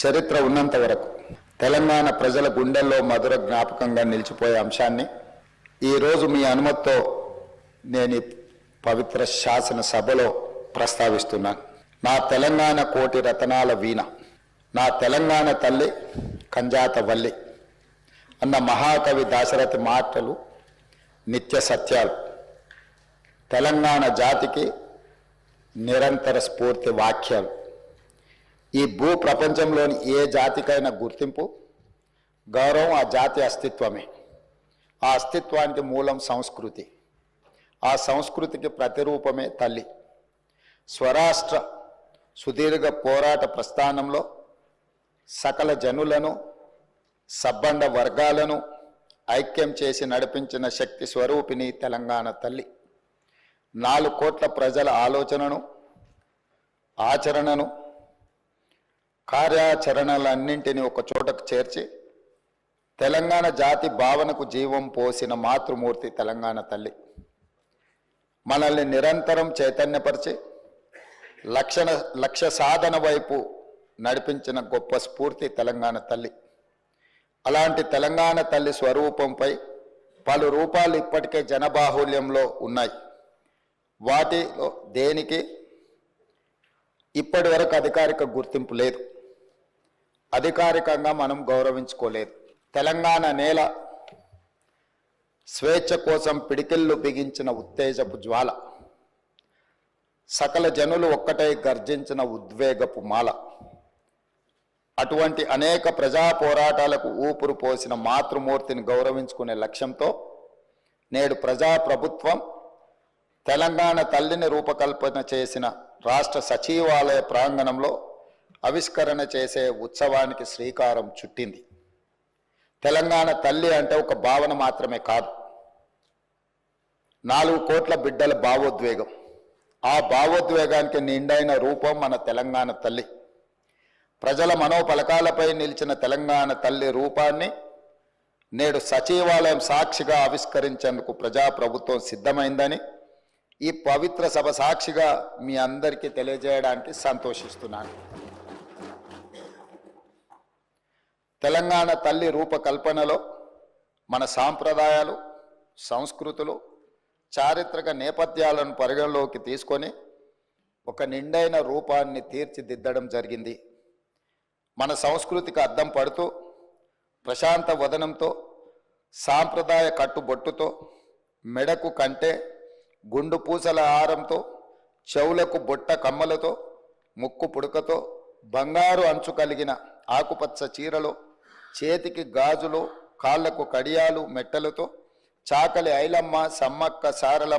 చరిత్ర ఉన్నంత వరకు తెలంగాణ ప్రజల గుండెల్లో మధుర జ్ఞాపకంగా నిలిచిపోయే అంశాన్ని ఈరోజు మీ అనుమతితో నేను ఈ పవిత్ర శాసన సభలో ప్రస్తావిస్తున్నాను. నా తెలంగాణ కోటి రతనాల వీణ, నా తెలంగాణ తల్లి కంజాత వల్లి అన్న మహాకవి దాశరథి మాటలు నిత్య సత్యాలు. తెలంగాణ జాతికి నిరంతర స్ఫూర్తి వాక్యాలు. ఈ భూ ప్రపంచంలోని ఏ జాతికైనా గుర్తింపు, గౌరవం ఆ జాతి అస్తిత్వమే. ఆ అస్తిత్వానికి మూలం సంస్కృతి. ఆ సంస్కృతికి ప్రతిరూపమే తల్లి. స్వరాష్ట్ర సుదీర్ఘ పోరాట ప్రస్థానంలో సకల జనులను, సబ్బండ వర్గాలను ఐక్యం చేసి నడిపించిన శక్తి స్వరూపిణి తెలంగాణ తల్లి. 4 కోట్ల ప్రజల ఆలోచనను, ఆచరణను, కార్యాచరణలన్నింటినీ ఒక చోటకు చేర్చి తెలంగాణ జాతి భావనకు జీవం పోసిన మాతృమూర్తి తెలంగాణ తల్లి. మనల్ని నిరంతరం చైతన్యపరిచి లక్ష్య సాధన వైపు నడిపించిన గొప్ప స్ఫూర్తి తెలంగాణ తల్లి. అలాంటి తెలంగాణ తల్లి స్వరూపంపై పలు రూపాలు ఇప్పటికే జనబాహుల్యంలో ఉన్నాయి. వాటిలో దేనికి ఇప్పటి వరకు అధికారిక గుర్తింపు లేదు. అధికారికంగా మనం గౌరవించుకోలేదు. తెలంగాణ నేల స్వేచ్ఛ కోసం పిడికిళ్ళు బిగించిన ఉత్తేజపు జ్వాల, సకల జనులు ఒక్కటై గర్జించిన ఉద్వేగపు మాల. అటువంటి అనేక ప్రజా పోరాటాలకు ఊపిరి పోసిన మాతృమూర్తిని గౌరవించుకునే లక్ష్యంతో నేడు ప్రజాప్రభుత్వం తెలంగాణ తల్లిని రూపకల్పన చేసిన రాష్ట్ర సచివాలయ ప్రాంగణంలో ఆవిష్కరణ చేసే ఉత్సవానికి శ్రీకారం చుట్టింది. తెలంగాణ తల్లి అంటే ఒక భావన మాత్రమే కాదు, 4 కోట్ల బిడ్డల భావోద్వేగం. ఆ భావోద్వేగానికి నిండైన రూపం మన తెలంగాణ తల్లి. ప్రజల మనోపలకాలపై నిలిచిన తెలంగాణ తల్లి రూపాన్ని నేడు సచివాలయం సాక్షిగా ఆవిష్కరించేందుకు ప్రజాప్రభుత్వం సిద్ధమైందని ఈ పవిత్ర సభ సాక్షిగా మీ అందరికీ తెలియజేయడానికి సంతోషిస్తున్నాను. తెలంగాణ తల్లి రూపకల్పనలో మన సాంప్రదాయాలు, సంస్కృతులు, చారిత్రక నేపథ్యాలను పరిగణలోకి తీసుకొని ఒక నిండైన రూపాన్ని తీర్చిదిద్దడం జరిగింది. మన సంస్కృతికి అద్దం పడుతూ ప్రశాంత వదనంతో, సాంప్రదాయ కట్టుబొట్టుతో, మెడకు కంటే గుండు పూసల హారంతో, చెవులకు బొట్ట కమ్మలతో, ముక్కు పుడకతో, బంగారు అంచు కలిగిన ఆకుపచ్చ చీరలో, చేతికి గాజులు, కాళ్లకు కడియాలు, మెట్టలతో చాకలి ఐలమ్మ, సమ్మక్క, సారల